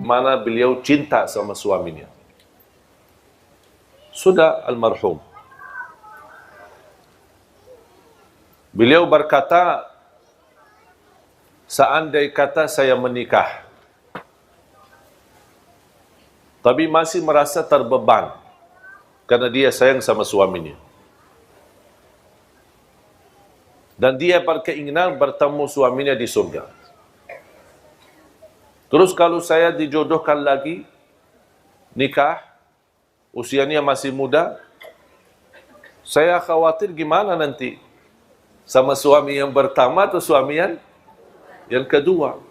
Mana beliau cinta sama suaminya. Sudah almarhum. Beliau berkata, seandai kata saya menikah, tapi masih merasa terbeban karena dia sayang sama suaminya, dan dia berkeinginan bertemu suaminya di surga. Terus kalau saya dijodohkan lagi, nikah, usianya masih muda, saya khawatir gimana nanti sama suami yang pertama atau suami yang kedua.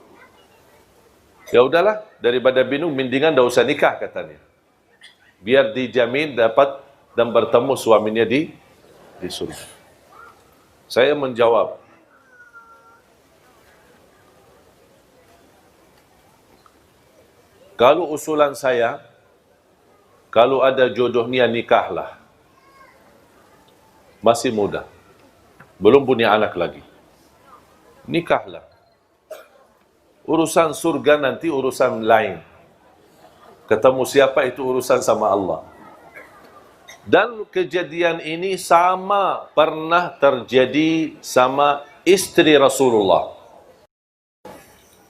Ya udahlah, daripada bingung, mendingan dah usah nikah katanya. Biar dijamin dapat dan bertemu suaminya di surga. Saya menjawab, kalau usulan saya, kalau ada jodohnya nikahlah. Masih muda, belum punya anak lagi. Nikahlah. Urusan surga nanti urusan lain. Ketemu siapa itu urusan sama Allah. Dan kejadian ini sama pernah terjadi sama istri Rasulullah,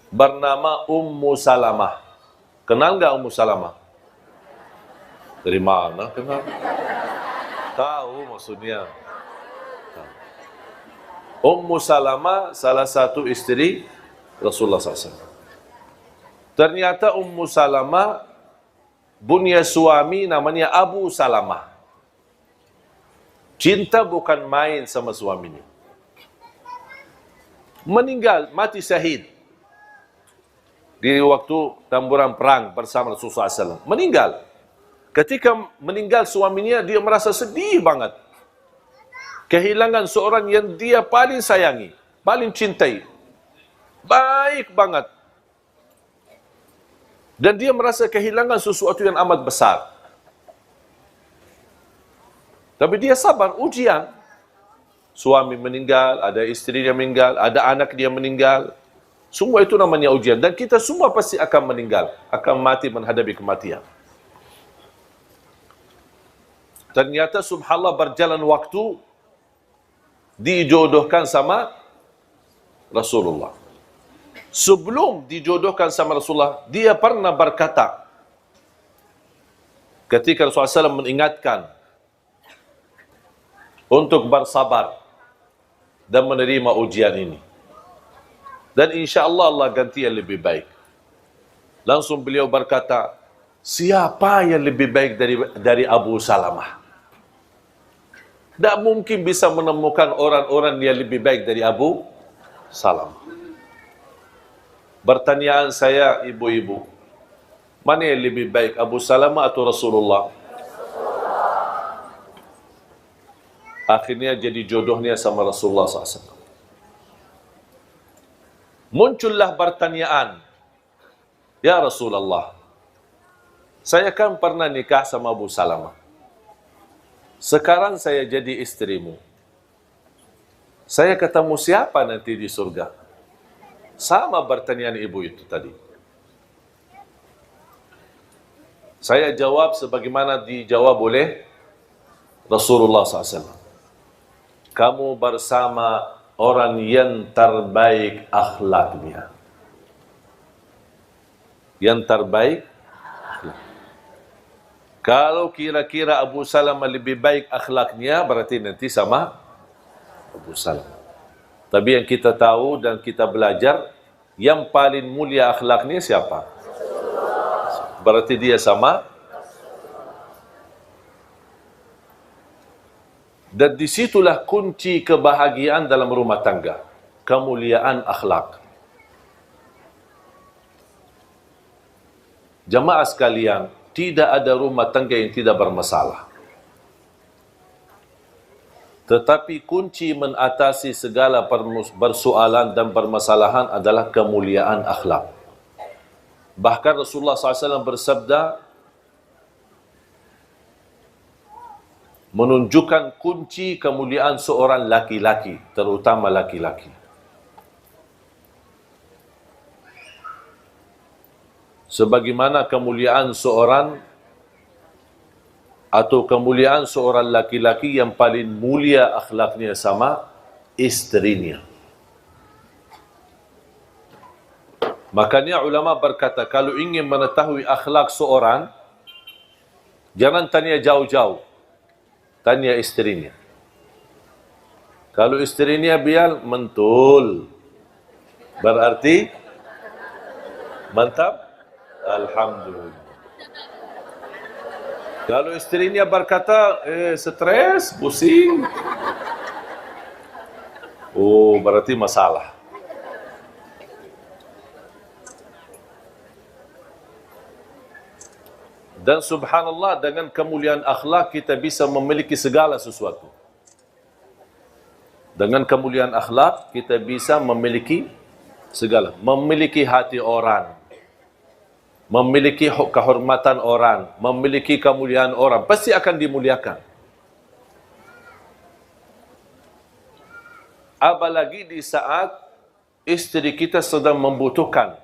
bernama Ummu Salamah. Kenal nggak Ummu Salamah? Dari mana kenal? Tahu maksudnya. Ummu Salamah salah satu istri Rasulullah SAW. Ternyata Ummu Salamah punya suami namanya Abu Salamah. Cinta bukan main sama suaminya. Meninggal, mati syahid di waktu tamburan perang bersama Rasulullah SAW. Meninggal. Ketika meninggal suaminya, dia merasa sedih banget. Kehilangan seorang yang dia paling sayangi, paling cintai. Baik banget. Dan dia merasa kehilangan sesuatu yang amat besar. Tapi dia sabar, ujian. Suami meninggal, ada istri dia meninggal, ada anak dia meninggal. Semua itu namanya ujian. Dan kita semua pasti akan meninggal, akan mati menghadapi kematian. Ternyata subhanallah berjalan waktu, dijodohkan sama Rasulullah. Sebelum dijodohkan sama Rasulullah, dia pernah berkata, ketika Rasulullah SAW mengingatkan untuk bersabar dan menerima ujian ini, dan insya Allah Allah ganti yang lebih baik. Langsung beliau berkata, siapa yang lebih baik dari Abu Salamah? Tak mungkin bisa menemukan orang-orang yang lebih baik dari Abu Salamah. Pertanyaan saya, ibu-ibu, mana yang lebih baik, Abu Salamah atau Rasulullah? Akhirnya jadi jodohnya sama Rasulullah SAW. Muncullah pertanyaan, ya Rasulullah, saya kan pernah nikah sama Abu Salamah. Sekarang saya jadi istrimu. Saya ketemu siapa nanti di surga? Sama pertanyaan ibu itu tadi. Saya jawab sebagaimana dijawab oleh Rasulullah SAW. Kamu bersama orang yang terbaik akhlaknya. Yang terbaik akhlak. Kalau kira-kira Abu Salamah lebih baik akhlaknya, berarti nanti sama Abu Salamah. Tapi yang kita tahu dan kita belajar, yang paling mulia akhlaknya siapa? Berarti dia sama. Dan disitulah kunci kebahagiaan dalam rumah tangga. Kemuliaan akhlak. Jamaah sekalian, tidak ada rumah tangga yang tidak bermasalah. Tetapi kunci mengatasi segala persoalan dan permasalahan adalah kemuliaan akhlak. Bahkan Rasulullah SAW bersabda, menunjukkan kunci kemuliaan seorang laki-laki, terutama laki-laki. sebagaimana kemuliaan seorang atau kemuliaan seorang laki-laki yang paling mulia akhlaknya sama isterinya. Makanya ulama berkata, kalau ingin mengetahui akhlak seorang, jangan tanya jauh-jauh, tanya isterinya. Kalau isterinya biar mentul, berarti mantap, alhamdulillah. Kalau isterinya berkata, stres, pusing, oh berarti masalah. Dan subhanallah, dengan kemuliaan akhlak kita bisa memiliki segala sesuatu. Dengan kemuliaan akhlak kita bisa memiliki segala. Memiliki hati orang, memiliki kehormatan orang, memiliki kemuliaan orang, pasti akan dimuliakan. Apalagi di saat istri kita sedang membutuhkan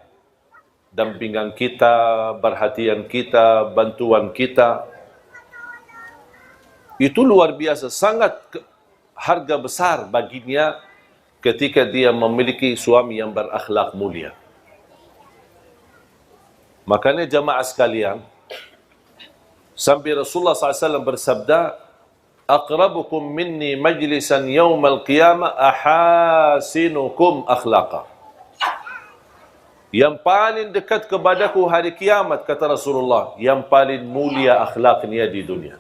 dampingan kita, perhatian kita, bantuan kita. Itu luar biasa, sangat harga besar baginya ketika dia memiliki suami yang berakhlak mulia. Makanya jamaah sekalian, sampai Rasulullah SAW bersabda, "Aqrabukum minni majlisan yawmal qiyamah ahasinukum akhlaqa." Yang paling dekat kepadaku hari kiamat, kata Rasulullah, yang paling mulia akhlaknya di dunia.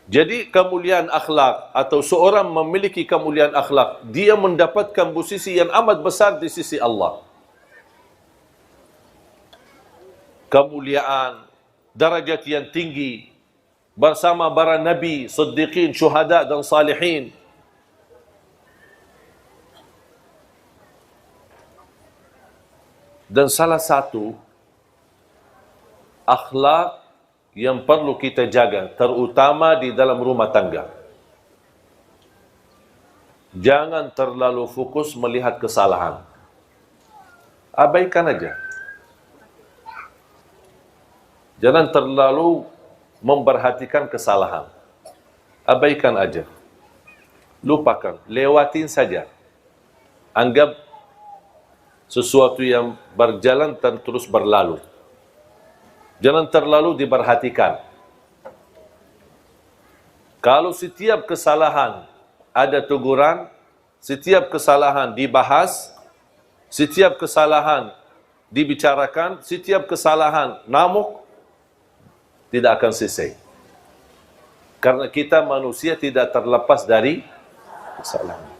Jadi kemuliaan akhlak atau seorang memiliki kemuliaan akhlak, dia mendapatkan posisi yang amat besar di sisi Allah. Kemuliaan, darajat yang tinggi bersama para nabi, siddiqin, syuhada dan salihin. Dan salah satu akhlak yang perlu kita jaga, terutama di dalam rumah tangga, jangan terlalu fokus melihat kesalahan. Abaikan aja. Jangan terlalu memperhatikan kesalahan. Abaikan aja. Lupakan, lewatin saja. Anggap sesuatu yang berjalan dan terus berlalu. Jangan terlalu diperhatikan. Kalau setiap kesalahan ada teguran, setiap kesalahan dibahas, setiap kesalahan dibicarakan, setiap kesalahan namuk, tidak akan selesai. Karena kita manusia tidak terlepas dari kesalahan.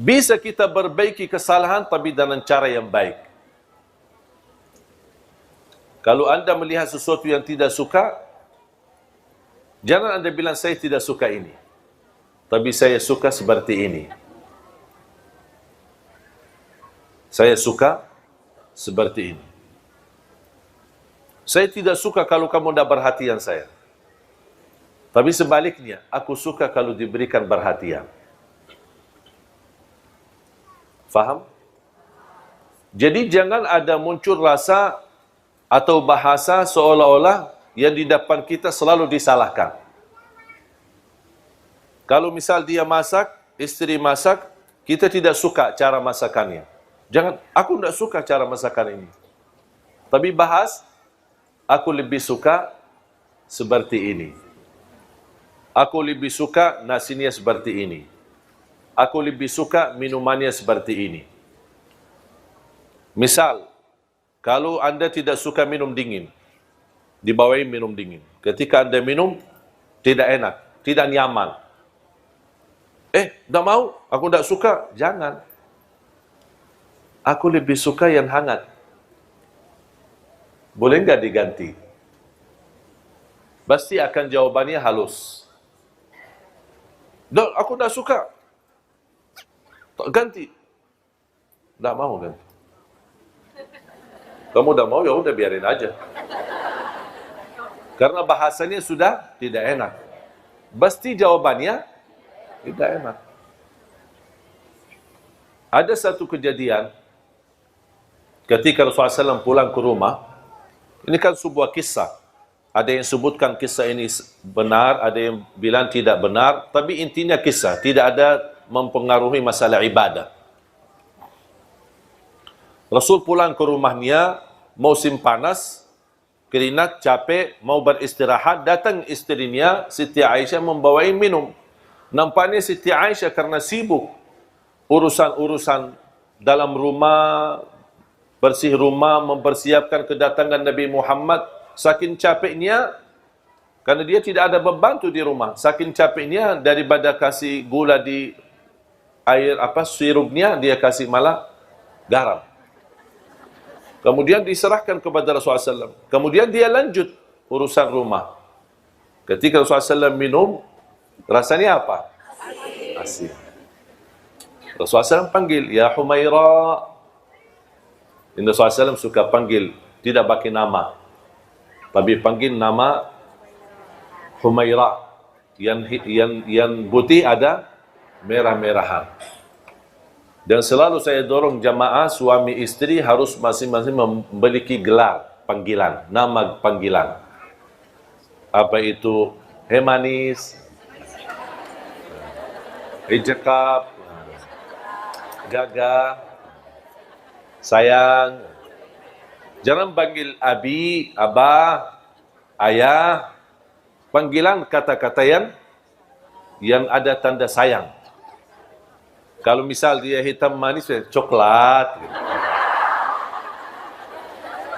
Bisa kita perbaiki kesalahan tapi dengan cara yang baik. Kalau anda melihat sesuatu yang tidak suka, jangan anda bilang saya tidak suka ini, tapi saya suka seperti ini. Saya suka seperti ini. Saya tidak suka kalau kamu tidak perhatian saya. Tapi sebaliknya, aku suka kalau diberikan perhatian. Faham? Jadi jangan ada muncul rasa atau bahasa seolah-olah yang di depan kita selalu disalahkan. Kalau misal dia masak, istri masak, kita tidak suka cara masakannya. Jangan, aku tidak suka cara masakan ini. Tapi bahas, aku lebih suka seperti ini. Aku lebih suka nasinya seperti ini. Aku lebih suka minumannya seperti ini. Misal, kalau anda tidak suka minum dingin, dibawain minum dingin. Ketika anda minum, tidak enak, tidak nyaman. Tak mau, aku tidak suka. Jangan. Aku lebih suka yang hangat. Boleh enggak diganti? Pasti akan jawabannya halus. Aku tidak suka. Ganti. Tak mau ganti. Kamu dah mau, ya udah biarin aja. Karena bahasanya sudah tidak enak. Pasti jawabannya tidak enak. Ada satu kejadian ketika Rasulullah SAW pulang ke rumah. Ini kan sebuah kisah. Ada yang sebutkan kisah ini benar, ada yang bilang tidak benar, tapi intinya kisah, tidak ada mempengaruhi masalah ibadah. Rasul pulang ke rumahnya, musim panas, keringat, capek, mau beristirahat, datang istrinya, Siti Aisyah membawai minum. Nampaknya Siti Aisyah karena sibuk urusan-urusan dalam rumah, bersih rumah, mempersiapkan kedatangan Nabi Muhammad, saking capeknya, karena dia tidak ada pembantu di rumah, saking capeknya daripada kasih gula di air sirupnya, dia kasih malah garam. Kemudian diserahkan kepada Rasulullah SAW. Kemudian dia lanjut urusan rumah. Ketika Rasulullah SAW minum, rasanya apa? Asin. Rasulullah SAW panggil, Ya Humaira. Rasulullah SAW suka panggil, tidak pakai nama, tapi panggil nama Humaira. Yang putih ada merah-merahan. Dan selalu saya dorong jamaah suami istri harus masing-masing memiliki gelar panggilan, nama panggilan. Apa itu? Hei manis, hei cekap, gagah, sayang. Jangan panggil abi, abah, ayah. Panggilan kata-kata yang ada tanda sayang. Kalau misal dia hitam manis, coklat.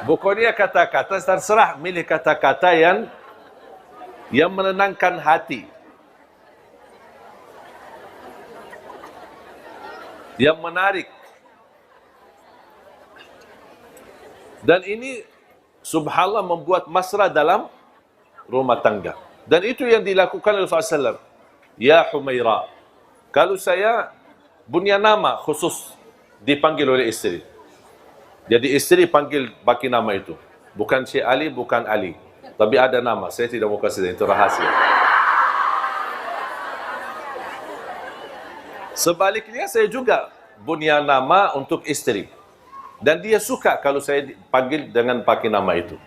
Pokoknya kata-kata terserah, milih kata-kata yang menenangkan hati, yang menarik. Dan ini subhanallah membuat mesra dalam rumah tangga. Dan itu yang dilakukan oleh Rasulullah SAW. Ya Humaira. Kalau saya punya nama khusus dipanggil oleh istri. Jadi istri panggil pakai nama itu. Bukan Syekh Ali, bukan Ali. Tapi ada nama. Saya tidak mau kasih, itu rahasia. Sebaliknya saya juga punya nama untuk istri. Dan dia suka kalau saya panggil dengan pakai nama itu.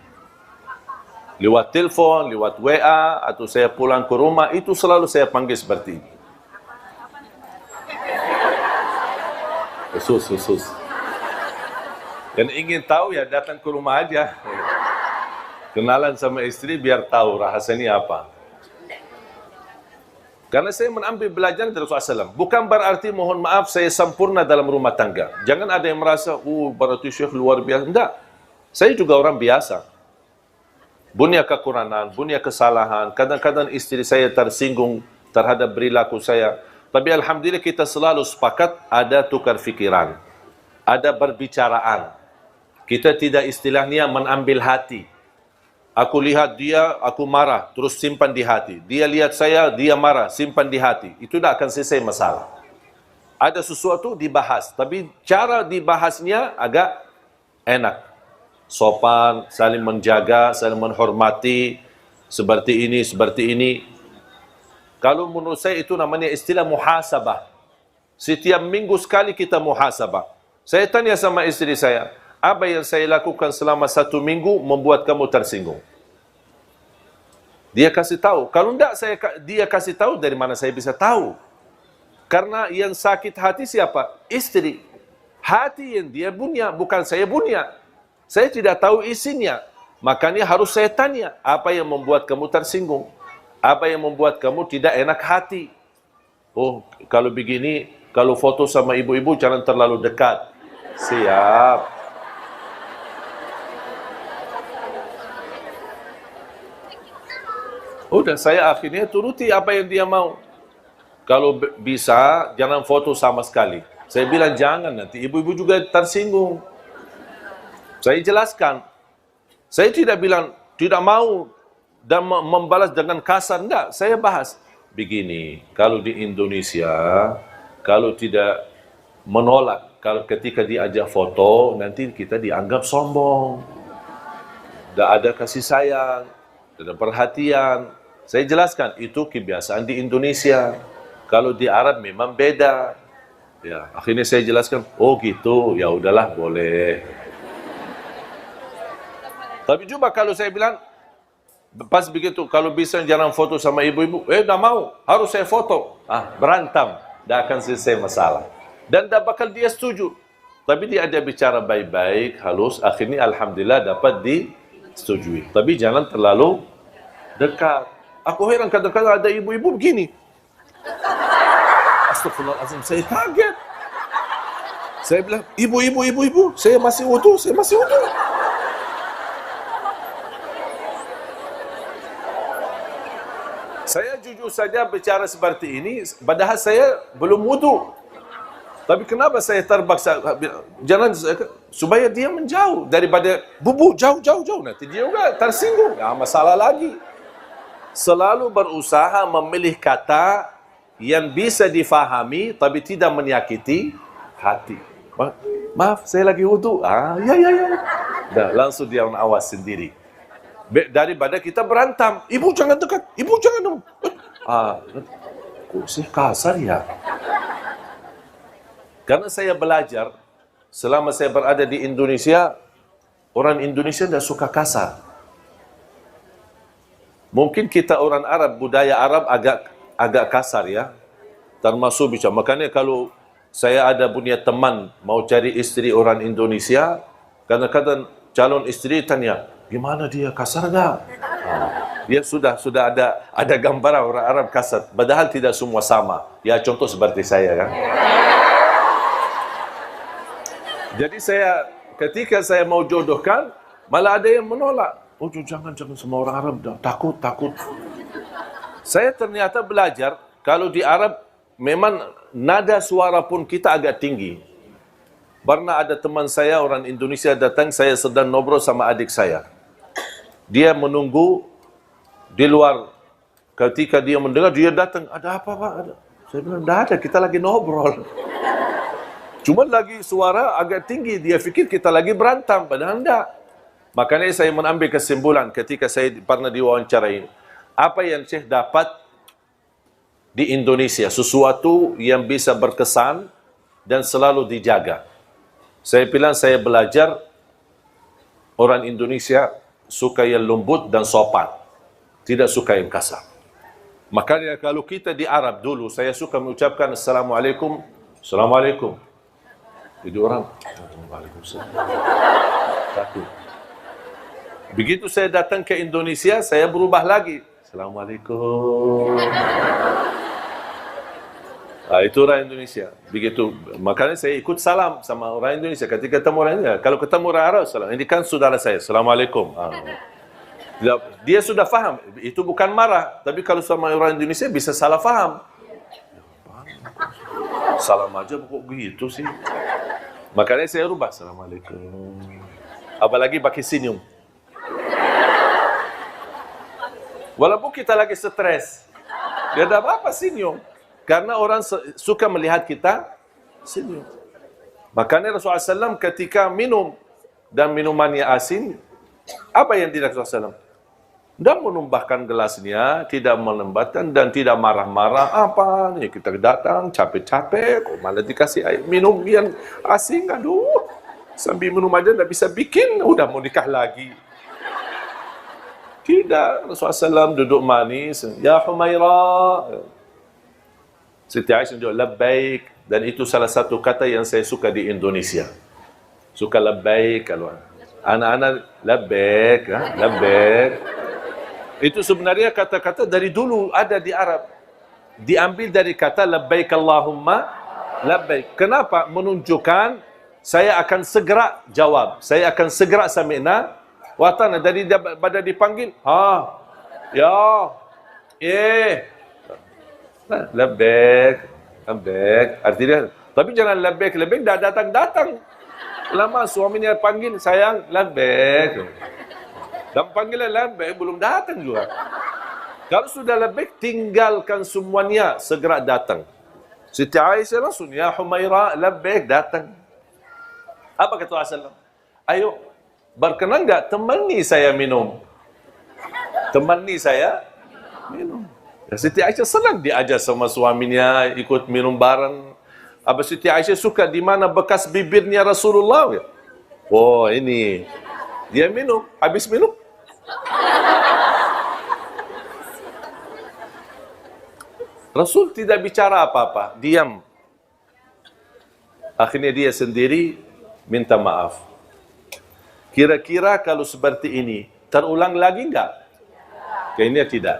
Lewat telepon, lewat WA, atau saya pulang ke rumah, itu selalu saya panggil seperti ini. Khusus. Yang ingin tahu ya datang ke rumah aja. Kenalan sama istri biar tahu rahasianya apa. Karena saya mengambil belajar dari Rasulullah SAW. Bukan berarti mohon maaf saya sempurna dalam rumah tangga. Jangan ada yang merasa, berarti Syekh luar biasa. Enggak. Saya juga orang biasa. Punya kekurangan, punya kesalahan. Kadang-kadang istri saya tersinggung terhadap perilaku saya. Tapi alhamdulillah kita selalu sepakat ada tukar fikiran. Ada berbicaraan. Kita tidak istilahnya menambil hati. Aku lihat dia, aku marah, terus simpan di hati. Dia lihat saya, dia marah, simpan di hati. Itu tidak akan selesai masalah. Ada sesuatu dibahas, tapi cara dibahasnya agak enak. Sopan, saling menjaga, saling menghormati, seperti ini, seperti ini. Kalau menurut saya itu namanya istilah muhasabah. Setiap minggu sekali kita muhasabah. Saya tanya sama istri saya, apa yang saya lakukan selama 1 minggu membuat kamu tersinggung? Dia kasih tahu. Kalau tidak dia kasih tahu, dari mana saya bisa tahu? Karena yang sakit hati siapa? Istri. Hati yang dia punya, bukan saya punya. Saya tidak tahu isinya. Makanya harus saya tanya, apa yang membuat kamu tersinggung? Apa yang membuat kamu tidak enak hati? Oh, kalau begini, kalau foto sama ibu-ibu jangan terlalu dekat. Siap. Udah, saya akhirnya turuti apa yang dia mau. Kalau bisa, jangan foto sama sekali. Saya bilang jangan, nanti ibu-ibu juga tersinggung. Saya jelaskan. Saya tidak bilang, tidak mau dan membalas dengan kasar. Enggak, saya bahas. Begini, kalau di Indonesia, kalau tidak menolak, kalau ketika diajak foto, nanti kita dianggap sombong. Tidak ada kasih sayang, tidak ada perhatian. Saya jelaskan, itu kebiasaan di Indonesia. Kalau di Arab memang beda. Ya, akhirnya saya jelaskan, oh gitu, ya udahlah boleh. Tapi coba kalau saya bilang, pas begitu, kalau bisa jangan foto sama ibu-ibu, dah mau, harus saya foto. Berantem, dah akan selesai masalah. Dan dah bakal dia setuju. Tapi dia ada bicara baik-baik, halus, akhirnya alhamdulillah dapat disetujui. Tapi jangan terlalu dekat. Aku heran kadang-kadang ada ibu-ibu begini. Astagfirullahaladzim, saya kaget. Saya bilang, ibu, saya masih wudu. Saya jujur saja bicara seperti ini, padahal saya belum wudu. Tapi kenapa saya terpaksa? Jangan, supaya dia menjauh daripada bubu, jauh. Nanti dia juga tersinggung. Masalah lagi. Selalu berusaha memilih kata yang bisa difahami, tapi tidak menyakiti hati. Maaf, saya lagi wudu. Ya. Dah, langsung dia awas sendiri. Daripada kita berantem. Ibu jangan dekat. Ibu jangan dong. Kok sih kasar ya? Karena saya belajar, selama saya berada di Indonesia, orang Indonesia tidak suka kasar. Mungkin kita orang Arab, budaya Arab agak kasar ya. Termasuk bicara. Makanya kalau saya ada punya teman mau cari istri orang Indonesia, kadang-kadang calon istri tanya, gimana dia, kasar enggak? Dia sudah ada gambaran orang Arab kasar, padahal tidak semua sama. Ya contoh seperti saya kan. Jadi ketika saya mau jodohkan, malah ada yang menolak. Oh jangan semua orang Arab, takut. Saya ternyata belajar, kalau di Arab memang nada suara pun kita agak tinggi. Pernah ada teman saya orang Indonesia datang, saya sedang ngobrol sama adik saya. Dia menunggu di luar. Ketika dia mendengar, dia datang. Ada apa Pak? Saya bilang, tidak ada, kita lagi ngobrol. Cuma lagi suara agak tinggi, dia fikir kita lagi berantem, padahal tidak. Makanya saya mengambil kesimpulan ketika saya pernah diwawancarai. Apa yang Syekh dapat di Indonesia, sesuatu yang bisa berkesan dan selalu dijaga. Saya bilang saya belajar orang Indonesia suka yang lembut dan sopan, tidak suka yang kasar. Makanya kalau kita di Arab dulu, saya suka mengucapkan Assalamualaikum. Jadi orang, Waalaikumsalam. Takut. Begitu saya datang ke Indonesia, saya berubah lagi. Assalamualaikum. Itu orang Indonesia. Begitu. Makanya saya ikut salam sama orang Indonesia. Ketika ketemu orang Indonesia, kalau ketemu orang Arab, salam. Ini kan saudara saya. Assalamualaikum. Dia sudah faham. Itu bukan marah. Tapi kalau sama orang Indonesia bisa salah faham. Salam aja kok gitu sih. Makanya saya rubah. Assalamualaikum. Apalagi pakai senyum. Walaupun kita lagi stres. Dia ada apa senyum. Karena orang suka melihat kita senyum. Makanya Rasulullah SAW ketika minum dan minumannya asin, apa yang tidak Rasulullah SAW? Tidak menumbahkan gelasnya, tidak menembakkan dan tidak marah-marah. Apa nih kita datang capek-capek, kok malah dikasih air minum yang asin, aduh. Sambil minum aja tidak bisa bikin, udah mau nikah lagi. Tidak, Rasulullah SAW duduk manis. Ya Humairah. Siti Aisyah juga labbaik. Dan itu salah satu kata yang saya suka di Indonesia. Suka labbaik. Kalau anak-anak labbaik. Labbaik. Itu sebenarnya kata-kata dari dulu ada di Arab. Diambil dari kata labbaik Allahumma labbaik. Kenapa? Menunjukkan saya akan segera jawab. Saya akan segera sami'na wa ata'na. Dari pada dipanggil, ya, labbaik. Artinya, tapi jangan labbaik dah datang. Lama suaminya panggil, sayang, labbaik. Dan panggilan labbaik belum datang juga. Kalau sudah labbaik, tinggalkan semuanya, segera datang. Siti Aisyah langsung, ya Humairah, labbaik, datang. Apa kata Rasulullah? Ayo, berkenan enggak temani saya minum? Temani saya minum. Ya, Siti Aisyah senang diajak sama suaminya ikut minum bareng. Siti Aisyah suka di mana bekas bibirnya Rasulullah. Oh, ini. Dia minum, habis minum. Rasul tidak bicara apa-apa, diam. Akhirnya dia sendiri minta maaf. Kira-kira kalau seperti ini, terulang lagi enggak? Kayaknya tidak.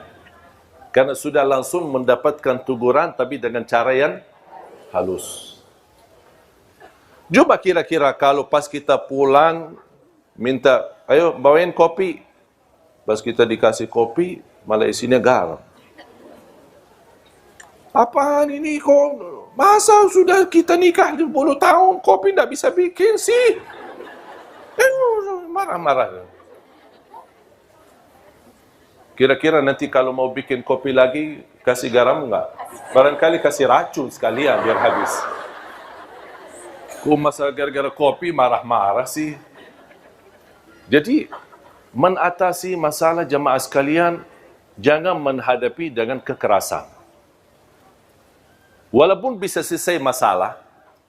Karena sudah langsung mendapatkan teguran, tapi dengan cara yang halus. Coba kira-kira kalau pas kita pulang, minta, ayo bawain kopi. Pas kita dikasih kopi, malah isinya garam. Apaan ini kok? Masa sudah kita nikah 10 tahun, kopi tidak bisa bikin sih? Marah-marah. Kira-kira nanti kalau mau bikin kopi lagi, kasih garam enggak? Barangkali kasih racun sekalian biar habis. Kok masa gara-gara kopi marah-marah sih? Jadi, mengatasi masalah jemaah sekalian, jangan menghadapi dengan kekerasan. Walaupun bisa selesai masalah,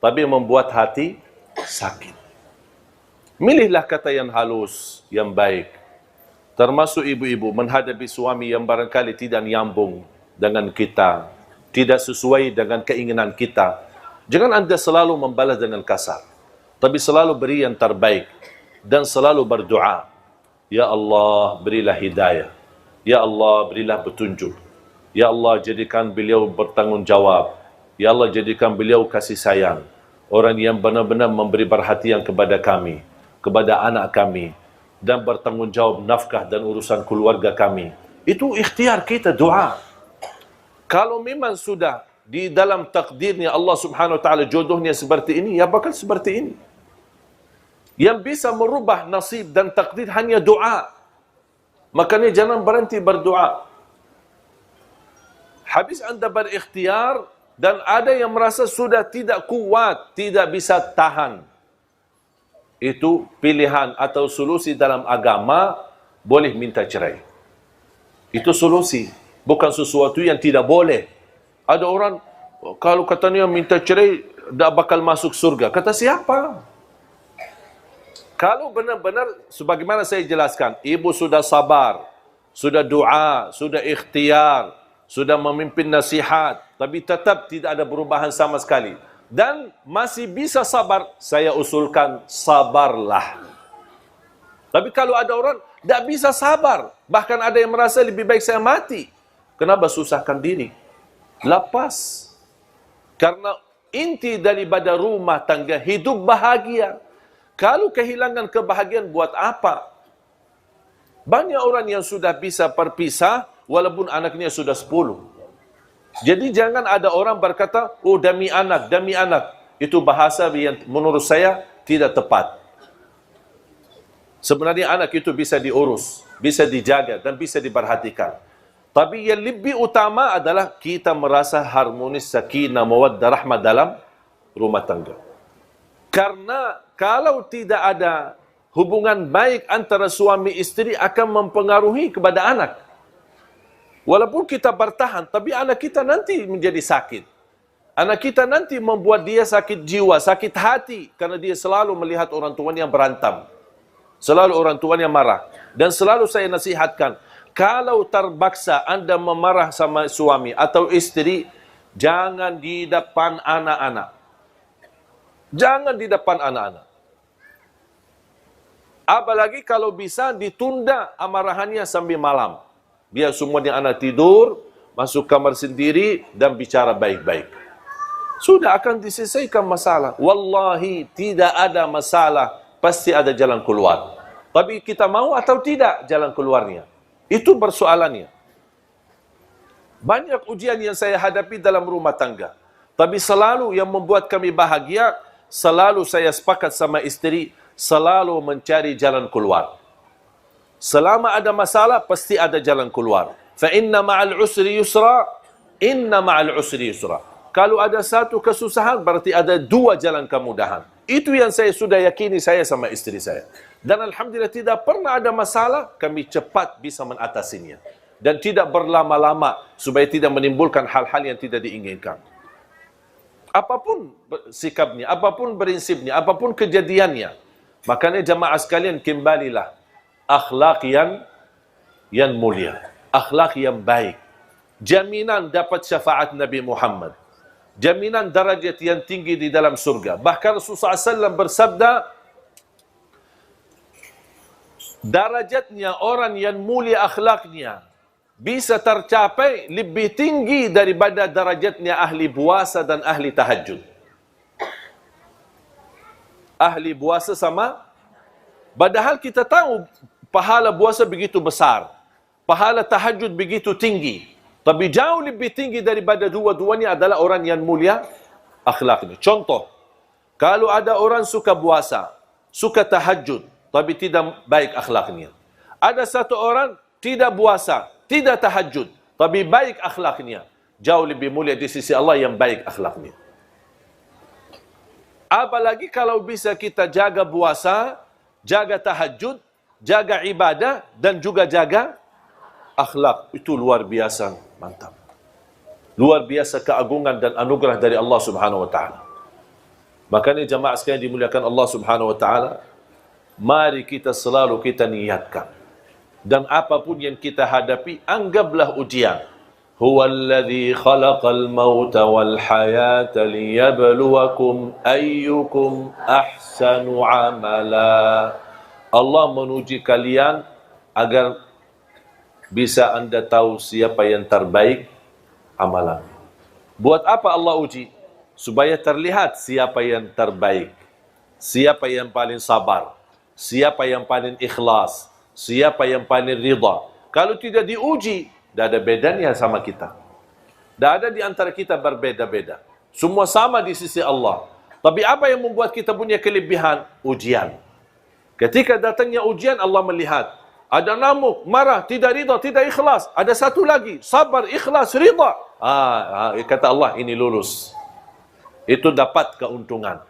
tapi membuat hati sakit. Milihlah kata yang halus, yang baik. Termasuk ibu-ibu menghadapi suami yang barangkali tidak nyambung dengan kita, tidak sesuai dengan keinginan kita. Jangan anda selalu membalas dengan kasar, tapi selalu beri yang terbaik dan selalu berdoa. Ya Allah, berilah hidayah. Ya Allah, berilah petunjuk. Ya Allah, jadikan beliau bertanggungjawab. Ya Allah, jadikan beliau kasih sayang. Orang yang benar-benar memberi perhatian kepada kami, kepada anak kami, dan bertanggungjawab nafkah dan urusan keluarga kami. Itu ikhtiar kita, doa. Kalau memang sudah di dalam takdirnya Allah subhanahu wa ta'ala jodohnya seperti ini, ya bakal seperti ini. Yang bisa merubah nasib dan takdir hanya doa. Makanya jangan berhenti berdoa. Habis anda berikhtiar dan ada yang merasa sudah tidak kuat, tidak bisa tahan. Itu pilihan atau solusi dalam agama, boleh minta cerai. Itu solusi, bukan sesuatu yang tidak boleh. Ada orang, kalau katanya minta cerai, tak bakal masuk surga. Kata siapa? Kalau benar-benar, sebagaimana saya jelaskan, ibu sudah sabar, sudah doa, sudah ikhtiar, sudah memimpin nasihat, tapi tetap tidak ada perubahan sama sekali. Dan masih bisa sabar, saya usulkan sabarlah. Tapi kalau ada orang tak bisa sabar, bahkan ada yang merasa lebih baik saya mati, kenapa susahkan diri? Lepas. Karena inti daripada rumah tangga hidup bahagia. Kalau kehilangan kebahagiaan buat apa? Banyak orang yang sudah bisa berpisah walaupun anaknya sudah 10. Jadi jangan ada orang berkata, oh demi anak, demi anak. Itu bahasa yang menurut saya tidak tepat. Sebenarnya anak itu bisa diurus, bisa dijaga dan bisa diperhatikan. Tapi yang lebih utama adalah kita merasa harmonis, sakinah, mawaddah, rahmah dalam rumah tangga. Karena kalau tidak ada hubungan baik antara suami istri akan mempengaruhi kepada anak. Walaupun kita bertahan, tapi anak kita nanti menjadi sakit. Anak kita nanti membuat dia sakit jiwa, sakit hati. Karena dia selalu melihat orang tuanya berantem. Selalu orang tuanya marah. Dan selalu saya nasihatkan, kalau terpaksa anda memarah sama suami atau istri, jangan di depan anak-anak. Jangan di depan anak-anak. Apalagi kalau bisa ditunda amarahannya sampai malam. Biar semuanya anak tidur, masuk kamar sendiri dan bicara baik-baik. Sudah akan diselesaikan masalah. Wallahi tidak ada masalah, pasti ada jalan keluar. Tapi kita mau atau tidak jalan keluarnya. Itu persoalannya. Banyak ujian yang saya hadapi dalam rumah tangga. Tapi selalu yang membuat kami bahagia, selalu saya sepakat sama istri, selalu mencari jalan keluar. Selama ada masalah, pasti ada jalan keluar. Fa inna ma'al usri yusra, inna ma'al usri yusra. Kalau ada satu kesusahan, berarti ada dua jalan kemudahan. Itu yang saya sudah yakini saya sama istri saya. Dan alhamdulillah tidak pernah ada masalah, kami cepat bisa mengatasinya. Dan tidak berlama-lama, supaya tidak menimbulkan hal-hal yang tidak diinginkan. Apapun sikapnya, apapun prinsipnya, apapun kejadiannya. Makanya jamaah sekalian, kembalilah akhlak yang mulia, akhlak yang baik. Jaminan dapat syafaat Nabi Muhammad. Jaminan darajat yang tinggi di dalam surga. Bahkan Rasulullah SAW bersabda, darajatnya orang yang mulia akhlaknya bisa tercapai lebih tinggi daripada darajatnya ahli puasa dan ahli tahajud. Ahli puasa sama, padahal kita tahu pahala puasa begitu besar, pahala tahajud begitu tinggi, tapi jauh lebih tinggi daripada dua-duanya adalah orang yang mulia akhlaknya. Contoh, kalau ada orang suka puasa, suka tahajud, tapi tidak baik akhlaknya. Ada satu orang tidak puasa, tidak tahajud, tapi baik akhlaknya. Jauh lebih mulia di sisi Allah yang baik akhlaknya. Apalagi kalau bisa kita jaga puasa, jaga tahajud, jaga ibadah, dan juga jaga akhlak. Itu luar biasa, mantap. Luar biasa keagungan dan anugerah dari Allah Subhanahu wa Ta'ala. Makanya jamaah sekalian dimuliakan Allah Subhanahu wa Ta'ala, mari kita selalu kita niatkan. Dan apapun yang kita hadapi, anggaplah ujian. Huwallazi khalaqal mauta wal hayata liyabluwakum ayyukum ahsanu amala. Allah menuji kalian agar bisa anda tahu siapa yang terbaik amalan. Buat apa Allah uji? Supaya terlihat siapa yang terbaik, siapa yang paling sabar, siapa yang paling ikhlas, siapa yang paling ridha. Kalau tidak diuji, tidak ada bedanya sama kita. Tidak ada di antara kita berbeda-beda. Semua sama di sisi Allah. Tapi apa yang membuat kita punya kelebihan? Ujian. Ketika datangnya ujian, Allah melihat. Ada namuk, marah, tidak ridha, tidak ikhlas. Ada satu lagi, sabar, ikhlas, ridha. Kata Allah, ini lulus. Itu dapat keuntungan.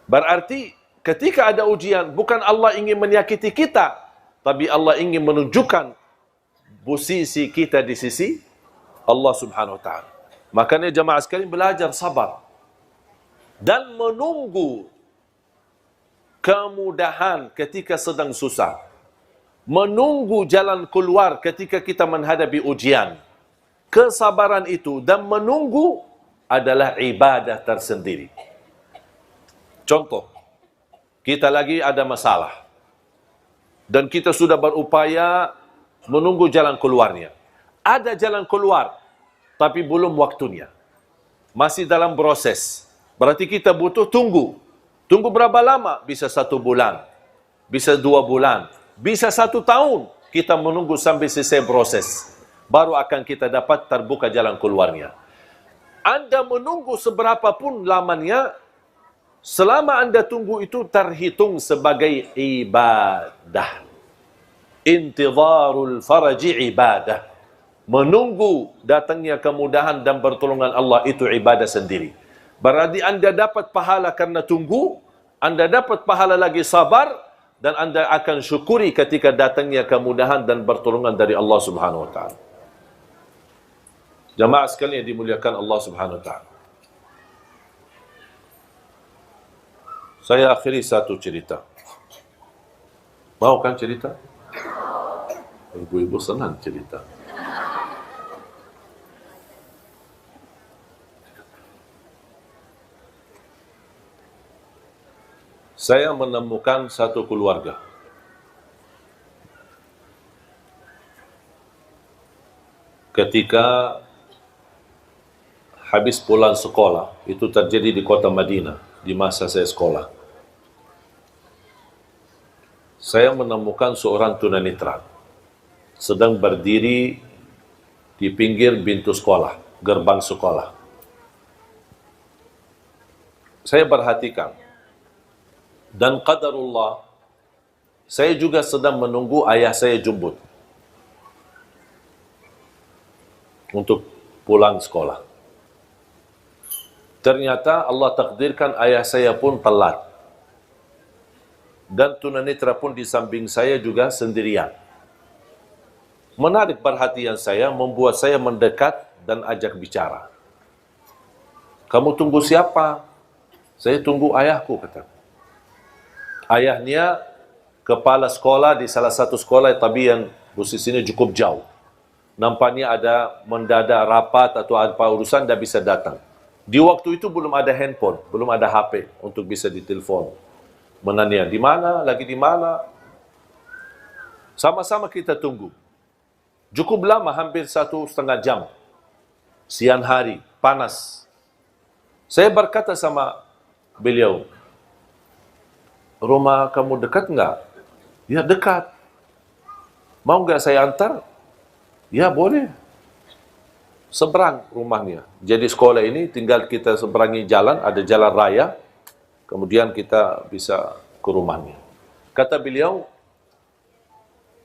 Berarti, ketika ada ujian, bukan Allah ingin menyakiti kita, tapi Allah ingin menunjukkan posisi kita di sisi Allah Subhanahu wa Ta'ala. Makanya jamaah sekalian belajar sabar dan menunggu kemudahan ketika sedang susah. Menunggu jalan keluar ketika kita menghadapi ujian. Kesabaran itu dan menunggu adalah ibadah tersendiri. Contoh, kita lagi ada masalah. Dan kita sudah berupaya menunggu jalan keluarnya. Ada jalan keluar, tapi belum waktunya. Masih dalam proses. Berarti kita butuh tunggu. Tunggu berapa lama? Bisa 1 bulan. Bisa 2 bulan. Bisa 1 tahun. Kita menunggu sampai selesai proses. Baru akan kita dapat terbuka jalan keluarnya. Anda menunggu seberapa pun lamanya, selama Anda tunggu itu terhitung sebagai ibadah. Intidharul faraji ibadah. Menunggu datangnya kemudahan dan pertolongan Allah itu ibadah sendiri. Berarti Anda dapat pahala karena tunggu, Anda dapat pahala lagi sabar, dan Anda akan syukuri ketika datangnya kemudahan dan pertolongan dari Allah Subhanahu wa Ta'ala. Jamaah sekalian yang dimuliakan Allah Subhanahu wa Ta'ala. Saya akhiri satu cerita. Mau kan cerita? Ibu-ibu senang cerita. Saya menemukan satu keluarga. Ketika habis pulang sekolah, itu terjadi di kota Madinah, di masa saya sekolah. Saya menemukan seorang tunanetra sedang berdiri di pinggir pintu sekolah, gerbang sekolah. Saya perhatikan, dan qadarullah, saya juga sedang menunggu ayah saya jemput untuk pulang sekolah. Ternyata Allah takdirkan ayah saya pun telat. Dan tunanetra pun di samping saya juga sendirian. Menarik perhatian saya, membuat saya mendekat dan ajak bicara. Kamu tunggu siapa? Saya tunggu ayahku, kata. Ayahnya kepala sekolah di salah satu sekolah, tapi yang posisinya cukup jauh. Nampaknya ada mendadak rapat atau apa urusan, dah bisa datang. Di waktu itu belum ada handphone, belum ada HP untuk bisa ditelepon. Menanya, di mana? Lagi di mana? Sama-sama kita tunggu. Cukup lama, hampir 1,5 jam. Siang hari, panas. Saya berkata sama beliau, rumah kamu dekat enggak? Ya, dekat. Mau enggak saya antar? Ya, boleh. Seberang rumahnya. Jadi sekolah ini tinggal kita seberangi jalan, ada jalan raya, kemudian kita bisa ke rumahnya. Kata beliau,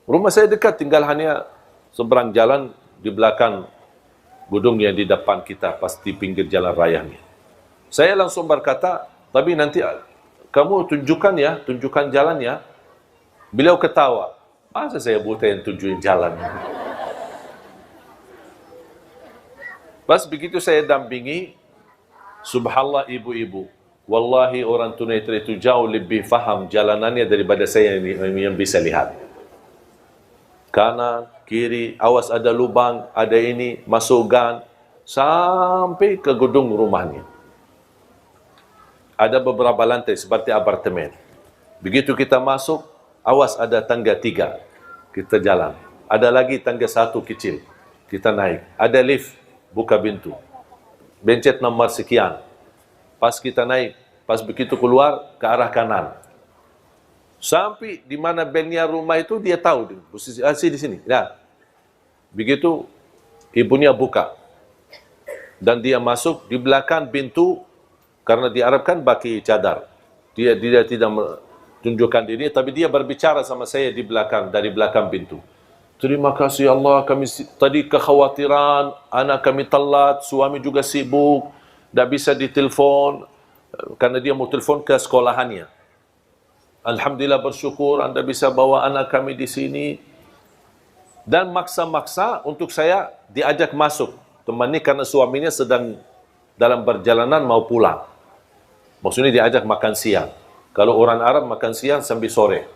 rumah saya dekat, tinggal hanya seberang jalan di belakang gedung yang di depan kita, pasti pinggir jalan rayanya. Saya langsung berkata, tapi nanti kamu tunjukkan ya, tunjukkan jalannya. Beliau ketawa. Masa saya buta yang tunjukin jalan? Pas begitu saya dampingi, subhanallah ibu-ibu. Wallahi orang tunanetra itu jauh lebih faham jalanannya daripada saya yang bisa lihat. Kanan, kiri, awas ada lubang, ada ini, masuk gang, sampai ke gedung rumahnya. Ada beberapa lantai seperti apartemen. Begitu kita masuk, awas ada tangga 3. Kita jalan. Ada lagi tangga 1 kecil. Kita naik. Ada lift, buka pintu. Bencet nomor sekian. Pas kita naik, pas begitu keluar ke arah kanan. Sampai di mana belnya rumah itu dia tahu. Posisi di sini. Nah, begitu ibunya buka. Dan dia masuk di belakang pintu. Karena diharapkan pakai cadar. Dia tidak tunjukkan diri, tapi dia berbicara sama saya di belakang, dari belakang pintu. Terima kasih Allah, kami tadi kekhawatiran, anak kami telat, suami juga sibuk, tidak bisa ditelepon, karena dia mau telepon ke sekolahannya. Alhamdulillah bersyukur Anda bisa bawa anak kami di sini. Dan maksa-maksa untuk saya diajak masuk. Temani karena suaminya sedang dalam perjalanan mau pulang. Maksudnya diajak makan siang. Kalau orang Arab makan siang sampai sore.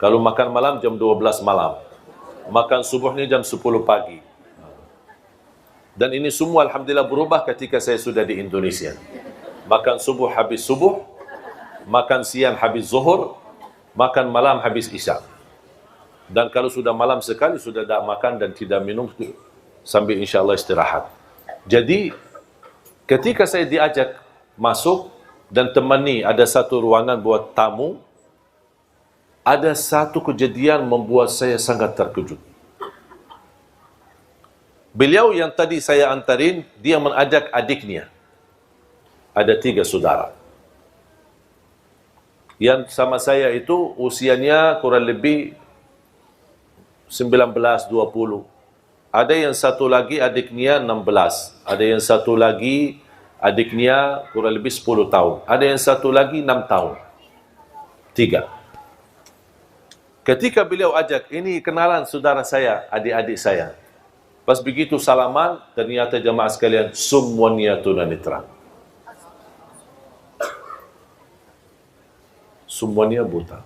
Kalau makan malam jam 12 malam. Makan subuhnya jam 10 pagi. Dan ini semua alhamdulillah berubah ketika saya sudah di Indonesia. Makan subuh habis subuh, makan siang habis zuhur, makan malam habis isya. Dan kalau sudah malam sekali, sudah tidak makan dan tidak minum sambil insyaAllah istirahat. Jadi, ketika saya diajak masuk dan temani ada satu ruangan buat tamu, ada satu kejadian membuat saya sangat terkejut. Beliau yang tadi saya antarin, dia mengajak adiknya. Ada 3 saudara. Yang sama saya itu usianya kurang lebih 19-20. Ada yang satu lagi adiknya 16. Ada yang satu lagi adiknya kurang lebih 10 tahun. Ada yang satu lagi 6 tahun. 3. Ketika beliau ajak, ini kenalan saudara saya, adik-adik saya. Pas begitu salaman, ternyata jemaah sekalian, semuanya tunanetra. Semuanya buta.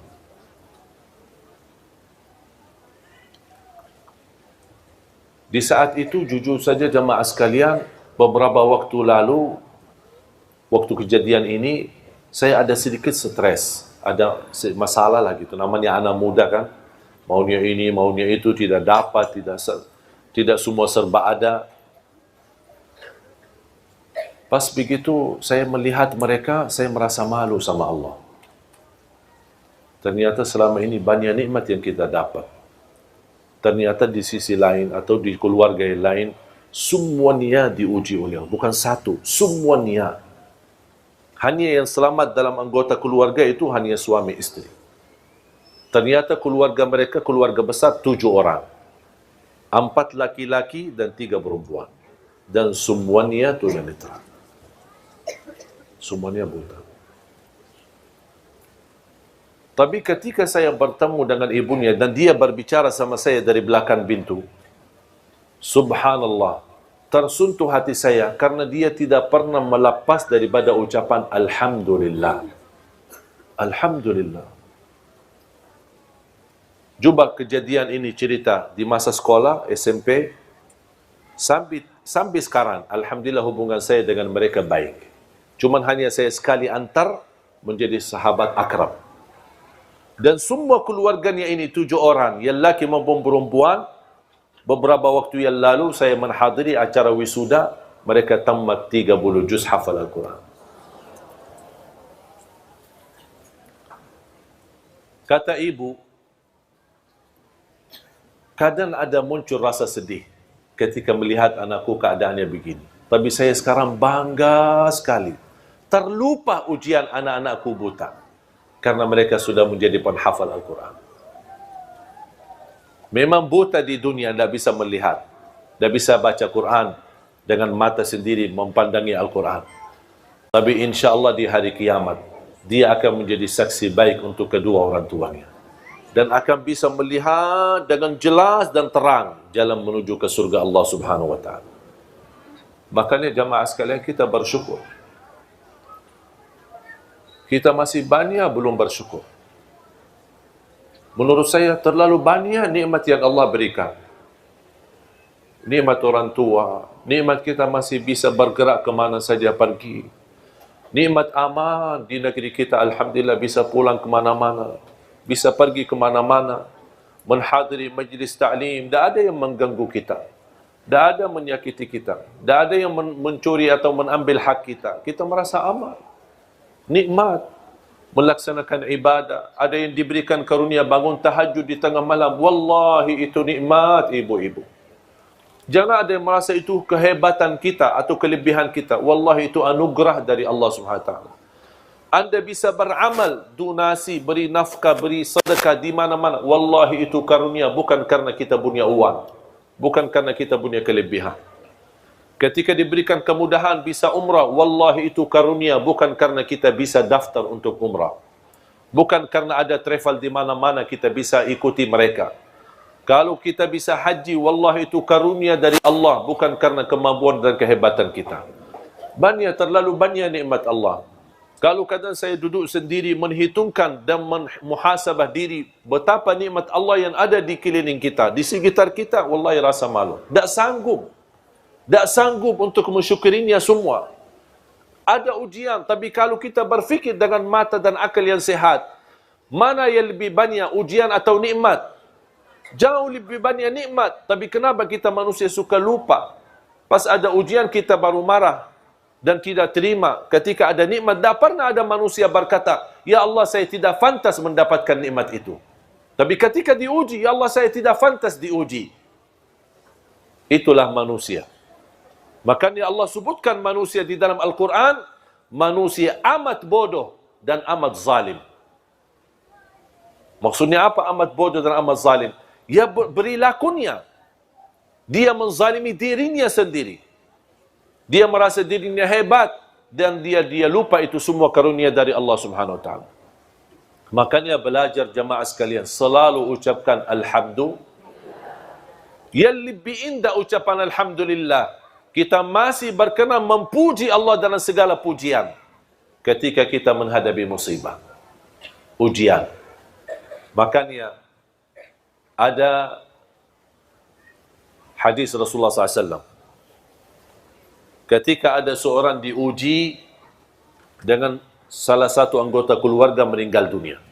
Di saat itu, jujur saja jemaah sekalian, beberapa waktu lalu, waktu kejadian ini, saya ada sedikit stres. Ada masalah lah gitu. Namanya anak muda kan. Maunya ini, maunya itu, tidak dapat, tidak semua serba ada. Pas begitu saya melihat mereka, saya merasa malu sama Allah. Ternyata selama ini banyak nikmat yang kita dapat. Ternyata di sisi lain atau di keluarga yang lain, semuanya diuji oleh Allah. Bukan satu, semuanya. Hanya yang selamat dalam anggota keluarga itu hanya suami istri. Ternyata keluarga mereka keluarga besar 7 orang. 4 laki-laki dan 3 perempuan. Dan semuanya tunanetra. Semuanya buta. Tapi ketika saya bertemu dengan ibunya dan dia berbicara sama saya dari belakang pintu, subhanallah, tersentuh hati saya karena dia tidak pernah melepas daripada ucapan Alhamdulillah. Alhamdulillah. Cuba kejadian ini cerita di masa sekolah, SMP, sampai sekarang, Alhamdulillah hubungan saya dengan mereka baik. Cuman hanya saya sekali antar menjadi sahabat akrab. Dan semua keluarganya ini 7 orang, yang lelaki maupun perempuan, beberapa waktu yang lalu saya menghadiri acara wisuda, mereka tamat 30 juz hafal Al-Quran. Kata ibu, kadang ada muncul rasa sedih ketika melihat anakku keadaannya begini. Tapi saya sekarang bangga sekali. Terlupa ujian anak-anakku buta. Karena mereka sudah menjadi penghafal Al-Quran. Memang buta di dunia tidak bisa melihat. Tidak bisa baca Quran dengan mata sendiri mempandangi Al-Quran. Tapi insya Allah di hari kiamat, dia akan menjadi saksi baik untuk kedua orang tuanya. Dan akan bisa melihat dengan jelas dan terang jalan menuju ke surga Allah Subhanahu wa ta'ala. Makanya jamaah sekalian, kita bersyukur. Kita masih banyak belum bersyukur. Menurut saya terlalu banyak nikmat yang Allah berikan. Nikmat orang tua, nikmat kita masih bisa bergerak ke mana saja pergi. Nikmat aman di negeri kita, alhamdulillah bisa pulang ke mana-mana. Bisa pergi ke mana-mana, menghadiri majlis ta'lim, tidak ada yang mengganggu kita, tidak ada menyakiti kita, tidak ada yang mencuri atau mengambil hak kita. Kita merasa aman, nikmat, melaksanakan ibadah. Ada yang diberikan karunia bangun tahajud di tengah malam, wallahi itu nikmat ibu-ibu. Jangan ada yang merasa itu kehebatan kita atau kelebihan kita. Wallahi itu anugerah dari Allah Subhanahu wa ta'ala. Anda bisa beramal, donasi, beri nafkah, beri sedekah di mana-mana. Wallahi itu karunia, bukan karena kita punya uang. Bukan karena kita punya kelebihan. Ketika diberikan kemudahan bisa umrah, wallahi itu karunia, bukan karena kita bisa daftar untuk umrah. Bukan karena ada travel di mana-mana kita bisa ikuti mereka. Kalau kita bisa haji, wallahi itu karunia dari Allah, bukan karena kemampuan dan kehebatan kita. Banyak, terlalu banyak nikmat Allah. Kalau kadang saya duduk sendiri menghitungkan dan muhasabah diri betapa nikmat Allah yang ada di keliling kita, di sekitar kita, wallahi rasa malu. Tak sanggup. Tak sanggup untuk mensyukurinya semua. Ada ujian, tapi kalau kita berfikir dengan mata dan akal yang sehat, mana yang lebih banyak, ujian atau nikmat? Jauh lebih banyak nikmat. Tapi kenapa kita manusia suka lupa? Pas ada ujian kita baru marah dan tidak terima. Ketika ada nikmat, tak pernah ada manusia berkata, ya Allah saya tidak pantas mendapatkan nikmat itu. Tapi ketika diuji, ya Allah saya tidak pantas diuji. Itulah manusia. Makanya Allah sebutkan manusia di dalam Al-Quran, manusia amat bodoh dan amat zalim. Maksudnya apa amat bodoh dan amat zalim? Ya perilakunya. Dia menzalimi dirinya sendiri. Dia merasa dirinya hebat dan dia lupa itu semua karunia dari Allah Subhanahu wa ta'ala. Makanya belajar jamaah sekalian selalu ucapkan alhamdulillah. Yang lebih indah ucapan alhamdulillah, kita masih berkenan memuji Allah dalam segala pujian ketika kita menghadapi musibah, ujian. Makanya ada hadis Rasulullah SAW. Ketika ada seorang diuji dengan salah satu anggota keluarga meninggal dunia.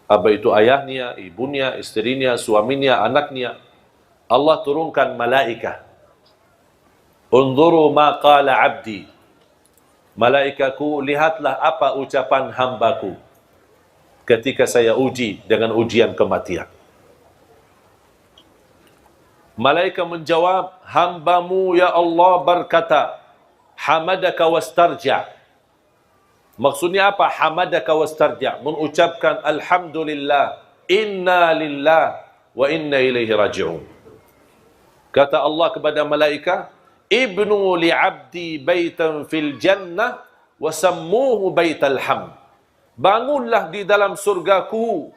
Apa itu ayahnya, ibunya, istrinya, suaminya, anaknya. Allah turunkan malaikat. Unzuru ma qala abdi. Malaikatku, lihatlah apa ucapan hambaku ketika saya uji dengan ujian kematian. Malaikat menjawab, hambamu ya Allah berkata, hamadaka wastarja. Maksudnya apa? Hamadaka wastarja. Mengucapkan alhamdulillah, inna lillah wa inna ilaihi raji'un. Kata Allah kepada malaikat, ibnu li'abdi baitan fil jannah wa sammuhu baital hamd. Bangunlah di dalam surgaku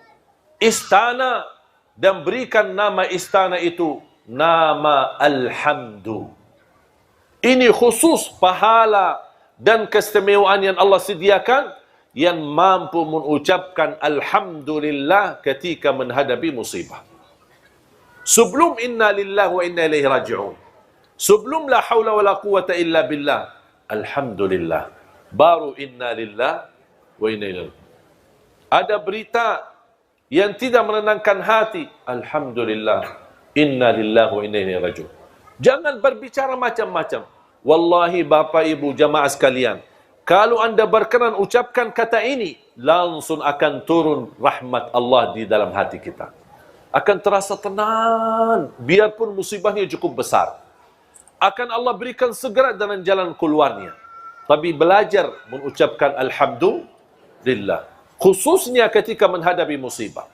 istana dan berikan nama istana itu nama Alhamdu. Ini khusus pahala dan keistimewaan yang Allah sediakan yang mampu mengucapkan Alhamdulillah ketika menghadapi musibah. Sebelum inna lillahi wa inna ilaihi raji'un, sebelum la hawla wa la quwata illa billah, Alhamdulillah, baru inna lillahi wa inna ilaihi. Ada berita yang tidak menenangkan hati, Alhamdulillah, inna lillahi wa inna ilaihi raji'un. Jangan berbicara macam-macam. Wallahi Bapak Ibu jamaah sekalian, kalau anda berkenan ucapkan kata ini, langsung akan turun rahmat Allah di dalam hati kita. Akan terasa tenang, biarpun musibahnya cukup besar. Akan Allah berikan segera dalam jalan keluarnya. Tapi belajar mengucapkan Alhamdulillah, khususnya ketika menghadapi musibah.